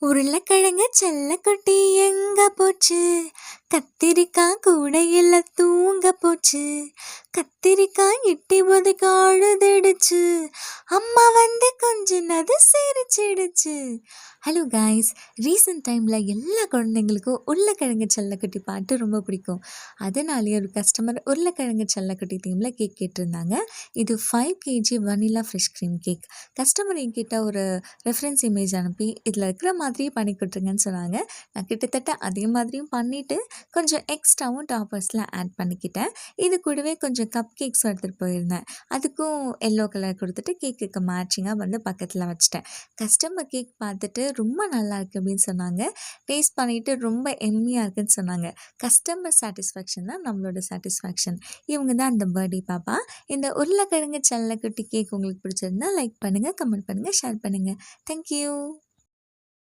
உருளைக்கிழங்கு செல்லக்குட்டி எங்க போச்சு? கத்திரிக்காய் கூடையில தூங்க போச்சு. கத்திரிக்காய் எட்டி ஒதுக்க அழுதுடுச்சு. அம்மா வந்து கொஞ்சினது சிரிச்சிடுச்சு. ஹலோ காய்ஸ், ரீசெண்ட் டைமில் எல்லா குழந்தைங்களுக்கும் உருளைக்கிழங்கு செல்லக்குட்டி பாட்டு ரொம்ப பிடிக்கும். அதனாலேயே ஒரு கஸ்டமர் உருளைக்கிழங்கு செல்லக்குட்டி தீமில் கேக் கேட்டிருந்தாங்க. இது 5 kg vanilla fresh cream cake. Customer என்கிட்ட ஒரு ரெஃபரன்ஸ் இமேஜ் அனுப்பி இதில் இருக்கிற மாதிரியே பண்ணி கொடுத்துருங்கன்னு சொன்னாங்க. நான் கிட்டத்தட்ட அதே மாதிரியும் பண்ணிவிட்டு கொஞ்சம் எக்ஸ்ட்ராவும் டாப்பர்ஸில் ஆட் பண்ணிக்கிட்டேன். இது கூடவே கொஞ்சம் கப் கேக்ஸ் எடுத்துகிட்டு போயிருந்தேன். அதுக்கும் எல்லோ கலர் கொடுத்துட்டு கேக்குக்கு மேட்சிங்காக வந்து பக்கத்தில் வச்சுட்டேன். கஸ்டமர் கேக் பார்த்துட்டு ரொம்ப நல்லா இருக்குது அப்படின்னு சொன்னாங்க. டேஸ்ட் பண்ணிவிட்டு ரொம்ப எம்மியாக இருக்குன்னு சொன்னாங்க. கஸ்டமர் சாட்டிஸ்ஃபேக்ஷன் தான் நம்மளோட சாட்டிஸ்ஃபேக்ஷன். இவங்க தான் அந்த பர்த்டே பாப்பா. இந்த உருளைக்கிழங்கு செல்லக்குட்டி கேக் உங்களுக்கு பிடிச்சிருந்தா லைக் பண்ணுங்கள், கமெண்ட் பண்ணுங்கள், ஷேர் பண்ணுங்கள். தேங்க்யூ.